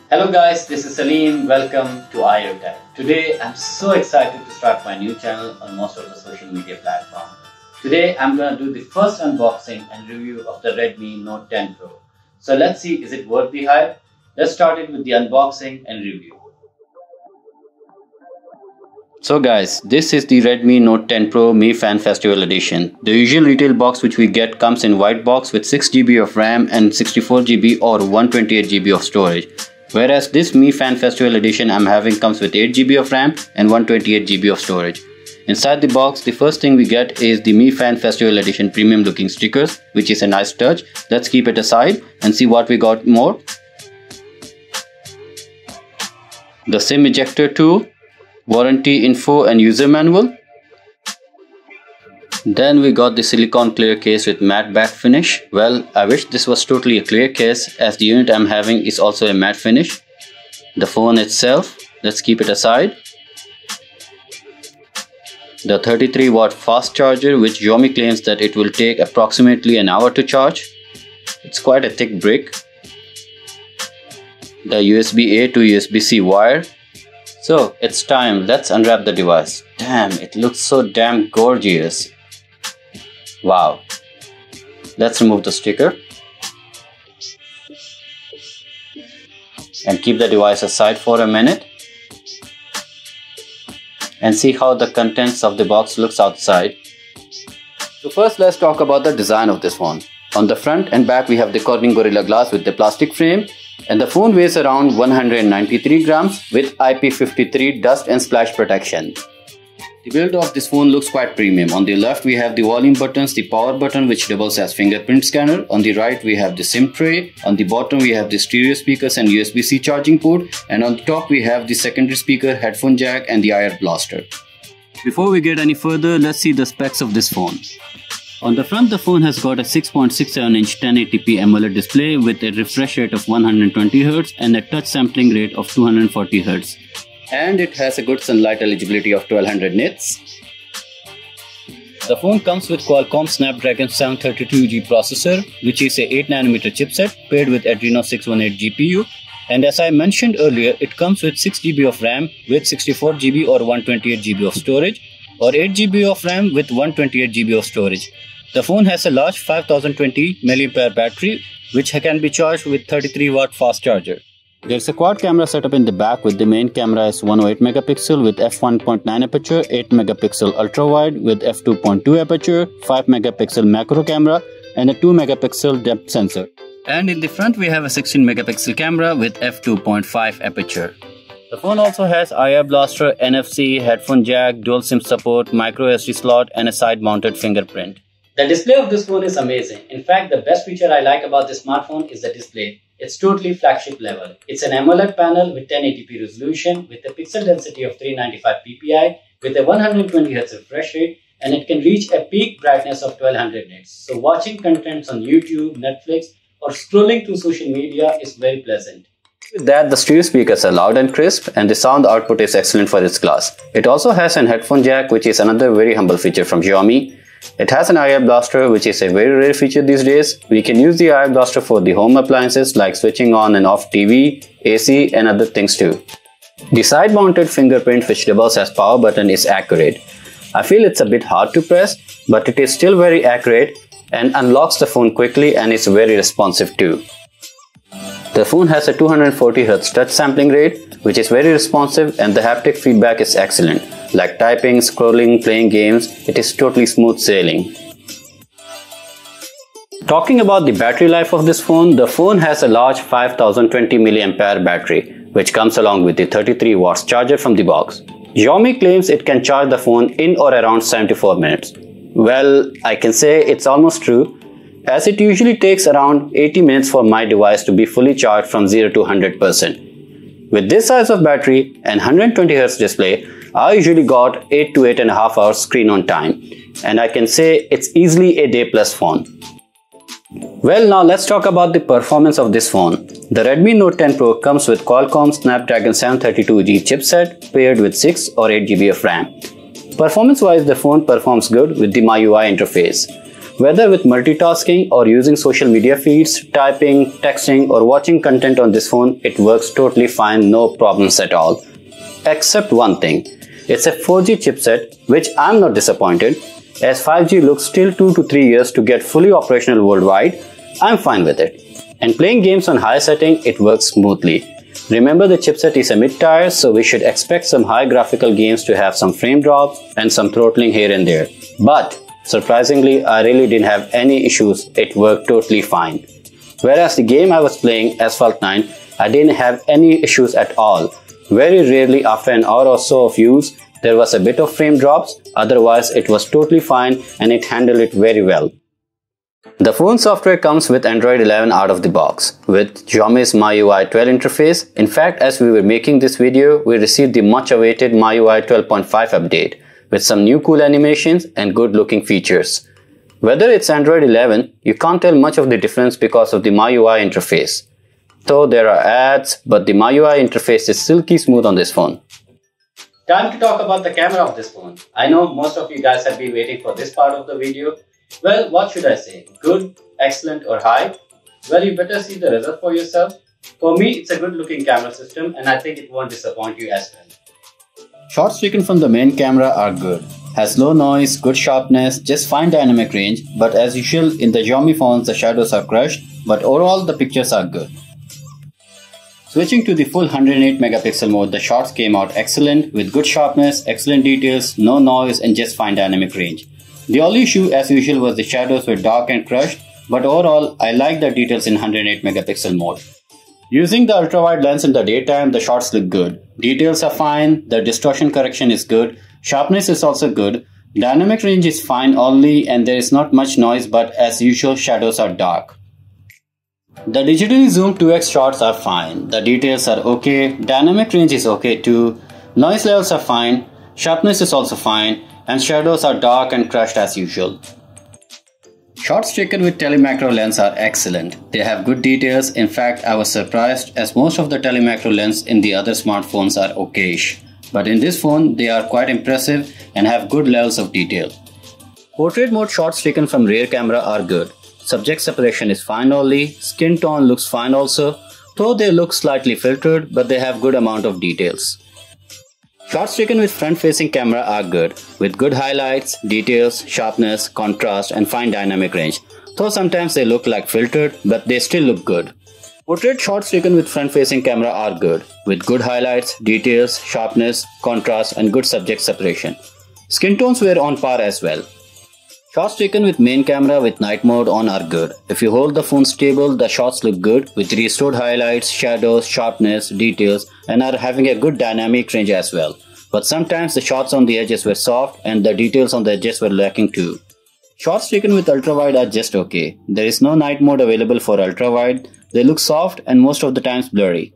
Hello guys, this is Salim. Welcome to IoTech. Today I'm so excited to start my new channel on most of the social media platforms. Today I'm going to do the first unboxing and review of the Redmi Note 10 Pro. So let's see, is it worth the hype? Let's start it with the unboxing and review. So guys, this is the Redmi Note 10 Pro Mi Fan Festival Edition. The usual retail box which we get comes in white box with 6GB of RAM and 64GB or 128GB of storage. Whereas this Mi Fan Festival Edition I'm having comes with 8GB of RAM and 128GB of storage. Inside the box, the first thing we get is the Mi Fan Festival Edition premium looking stickers, which is a nice touch. Let's keep it aside and see what we got more. The SIM ejector tool, warranty info and user manual. Then we got the silicone clear case with matte back finish. Well, I wish this was totally a clear case as the unit I'm having is also a matte finish. The phone itself, let's keep it aside. The 33 watt fast charger which Xiaomi claims that it will take approximately an hour to charge. It's quite a thick brick. The USB-A to USB-C wire. So it's time, let's unwrap the device. Damn, it looks so damn gorgeous. Wow. Let's remove the sticker and keep the device aside for a minute and see how the contents of the box looks outside. So first let's talk about the design of this phone. On the front and back we have the Corning Gorilla Glass with the plastic frame, and the phone weighs around 193 grams with IP53 dust and splash protection. The build of this phone looks quite premium. On the left we have the volume buttons, the power button which doubles as fingerprint scanner. On the right we have the SIM tray. On the bottom we have the stereo speakers and USB-C charging port. And on the top we have the secondary speaker, headphone jack and the IR blaster. Before we get any further, let's see the specs of this phone. On the front, the phone has got a 6.67-inch 1080p AMOLED display with a refresh rate of 120Hz and a touch sampling rate of 240Hz. And it has a good sunlight eligibility of 1200 nits. The phone comes with Qualcomm Snapdragon 732G processor, which is a 8nm chipset paired with Adreno 618 GPU. And as I mentioned earlier, it comes with 6GB of RAM with 64GB or 128GB of storage, or 8GB of RAM with 128GB of storage. The phone has a large 5020 mAh battery, which can be charged with 33 watt fast charger. There's a quad camera setup in the back with the main camera is 108 megapixel with f1.9 aperture, 8 megapixel ultra wide with f2.2 aperture, 5 megapixel macro camera and a 2 megapixel depth sensor. And in the front we have a 16 megapixel camera with f2.5 aperture. The phone also has IR blaster, NFC, headphone jack, dual SIM support, micro SD slot and a side mounted fingerprint. The display of this phone is amazing. In fact, the best feature I like about this smartphone is the display. It's totally flagship level. It's an AMOLED panel with 1080p resolution with a pixel density of 395 ppi with a 120Hz refresh rate, and it can reach a peak brightness of 1200 nits. So watching contents on YouTube, Netflix or scrolling through social media is very pleasant. With that, the stereo speakers are loud and crisp and the sound output is excellent for its class. It also has an headphone jack, which is another very humble feature from Xiaomi. It has an IR blaster, which is a very rare feature these days. We can use the IR blaster for the home appliances like switching on and off TV, AC and other things too. The side mounted fingerprint which doubles as power button is accurate. I feel it's a bit hard to press, but it is still very accurate and unlocks the phone quickly and is very responsive too. The phone has a 240Hz touch sampling rate, which is very responsive, and the haptic feedback is excellent. Like typing, scrolling, playing games, it is totally smooth sailing. Talking about the battery life of this phone, the phone has a large 5020 mAh battery, which comes along with the 33 watts charger from the box. Xiaomi claims it can charge the phone in or around 74 minutes. Well, I can say it's almost true, as it usually takes around 80 minutes for my device to be fully charged from 0 to 100%. With this size of battery and 120Hz display, I usually got 8 to 8.5 hours screen on time, and I can say it's easily a day plus phone. Well, now let's talk about the performance of this phone. The Redmi Note 10 Pro comes with Qualcomm Snapdragon 732G chipset paired with 6 or 8GB of RAM. Performance wise, the phone performs good with the MIUI interface. Whether with multitasking or using social media feeds, typing, texting or watching content on this phone, it works totally fine, no problems at all. Except one thing, it's a 4G chipset, which I'm not disappointed, as 5G looks still 2 to 3 years to get fully operational worldwide. I'm fine with it. And playing games on high setting, it works smoothly. Remember, the chipset is a mid-tier, so we should expect some high graphical games to have some frame drops and some throttling here and there. But surprisingly, I really didn't have any issues, it worked totally fine. Whereas the game I was playing, Asphalt 9, I didn't have any issues at all. Very rarely after an hour or so of use, there was a bit of frame drops, otherwise it was totally fine and it handled it very well. The phone software comes with Android 11 out of the box, with Xiaomi's MIUI 12 interface. In fact, as we were making this video, we received the much awaited MIUI 12.5 update, with some new cool animations and good looking features. Whether it's Android 11, you can't tell much of the difference because of the MIUI interface. Though there are ads, but the MIUI interface is silky smooth on this phone. Time to talk about the camera of this phone. I know most of you guys have been waiting for this part of the video. Well, what should I say? Good, excellent or high? Well, you better see the result for yourself. For me, it's a good looking camera system and I think it won't disappoint you as well. Shots taken from the main camera are good. Has low noise, good sharpness, just fine dynamic range, but as usual in the Xiaomi phones the shadows are crushed, but overall the pictures are good. Switching to the full 108 megapixel mode, the shots came out excellent with good sharpness, excellent details, no noise and just fine dynamic range. The only issue as usual was the shadows were dark and crushed, but overall I like the details in 108 megapixel mode. Using the ultra-wide lens in the daytime, the shots look good. Details are fine, the distortion correction is good, sharpness is also good, dynamic range is fine only and there is not much noise, but as usual shadows are dark. The digitally zoomed 2x shots are fine, the details are okay, dynamic range is okay too, noise levels are fine, sharpness is also fine, and shadows are dark and crushed as usual. Shots taken with telemacro lens are excellent. They have good details. In fact, I was surprised as most of the telemacro lens in the other smartphones are okayish. But in this phone, they are quite impressive and have good levels of detail. Portrait mode shots taken from rear camera are good. Subject separation is fine only. Skin tone looks fine also, though they look slightly filtered, but they have good amount of details. Shots taken with front-facing camera are good, with good highlights, details, sharpness, contrast and fine dynamic range, though sometimes they look like filtered, but they still look good. Portrait shots taken with front-facing camera are good, with good highlights, details, sharpness, contrast and good subject separation. Skin tones were on par as well. Shots taken with main camera with night mode on are good. If you hold the phone stable, the shots look good with restored highlights, shadows, sharpness, details and are having a good dynamic range as well. But sometimes the shots on the edges were soft and the details on the edges were lacking too. Shots taken with ultra-wide are just okay. There is no night mode available for ultra-wide. They look soft and most of the times blurry.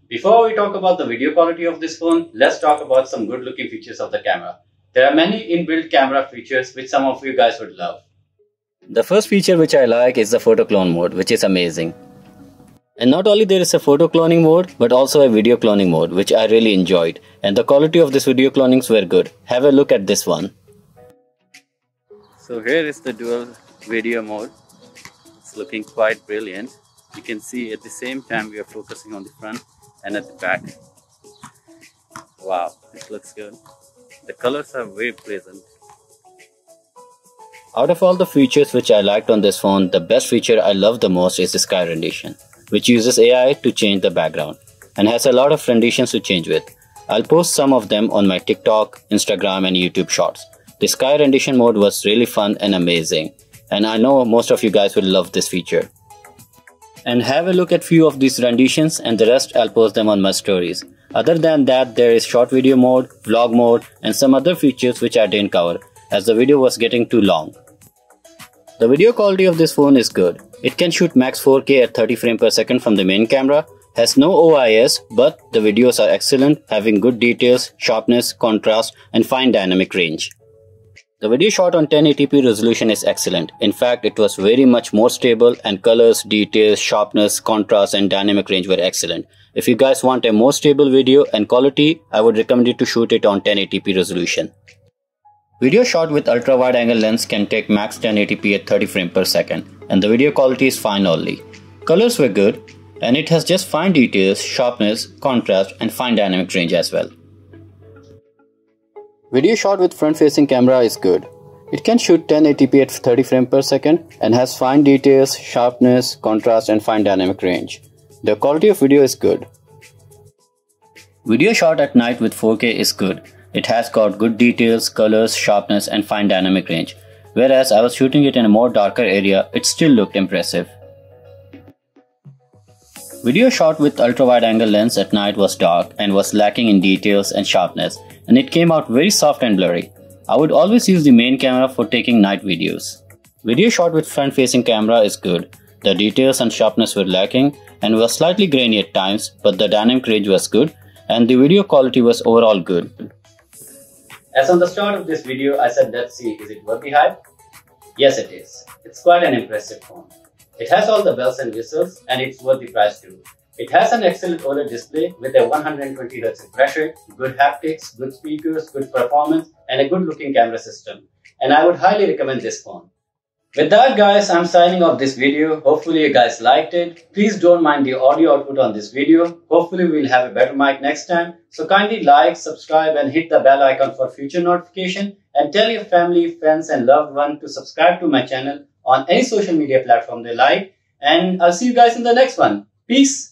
Before we talk about the video quality of this phone, let's talk about some good looking features of the camera. There are many inbuilt camera features which some of you guys would love. The first feature which I like is the photo clone mode, which is amazing. And not only there is a photo cloning mode, but also a video cloning mode, which I really enjoyed. And the quality of this video clonings were good. Have a look at this one. So here is the dual video mode. It's looking quite brilliant. You can see at the same time we are focusing on the front and at the back. Wow, it looks good. The colors are very pleasant. Out of all the features which I liked on this phone, the best feature I love the most is the sky rendition, which uses AI to change the background and has a lot of renditions to change with. I'll post some of them on my TikTok, Instagram and YouTube shorts. The sky rendition mode was really fun and amazing, and I know most of you guys will love this feature. And have a look at few of these renditions and the rest I'll post them on my stories. Other than that, there is short video mode, vlog mode and some other features which I didn't cover as the video was getting too long. The video quality of this phone is good. It can shoot max 4K at 30 frames per second from the main camera, has no OIS, but the videos are excellent, having good details, sharpness, contrast and fine dynamic range. The video shot on 1080p resolution is excellent. In fact, it was very much more stable and colors, details, sharpness, contrast and dynamic range were excellent. If you guys want a more stable video and quality, I would recommend you to shoot it on 1080p resolution. Video shot with ultra wide angle lens can take max 1080p at 30 frames per second, and the video quality is fine only. Colors were good, and it has just fine details, sharpness, contrast, and fine dynamic range as well. Video shot with front facing camera is good. It can shoot 1080p at 30 frames per second and has fine details, sharpness, contrast, and fine dynamic range. The quality of video is good. Video shot at night with 4K is good. It has got good details, colors, sharpness, and fine dynamic range. Whereas I was shooting it in a more darker area, it still looked impressive. Video shot with ultra wide angle lens at night was dark and was lacking in details and sharpness, and it came out very soft and blurry. I would always use the main camera for taking night videos. Video shot with front facing camera is good. The details and sharpness were lacking and was slightly grainy at times, but the dynamic range was good and the video quality was overall good. As on the start of this video, I said, let's see, is it worth the hype? Yes, it is. It's quite an impressive phone. It has all the bells and whistles and it's worth the price too. It has an excellent OLED display with a 120Hz refresh rate, good haptics, good speakers, good performance, and a good looking camera system. And I would highly recommend this phone. With that guys, I'm signing off this video. Hopefully you guys liked it. Please don't mind the audio output on this video. Hopefully we'll have a better mic next time. So kindly like, subscribe and hit the bell icon for future notification. And tell your family, friends and loved ones to subscribe to my channel on any social media platform they like. And I'll see you guys in the next one. Peace.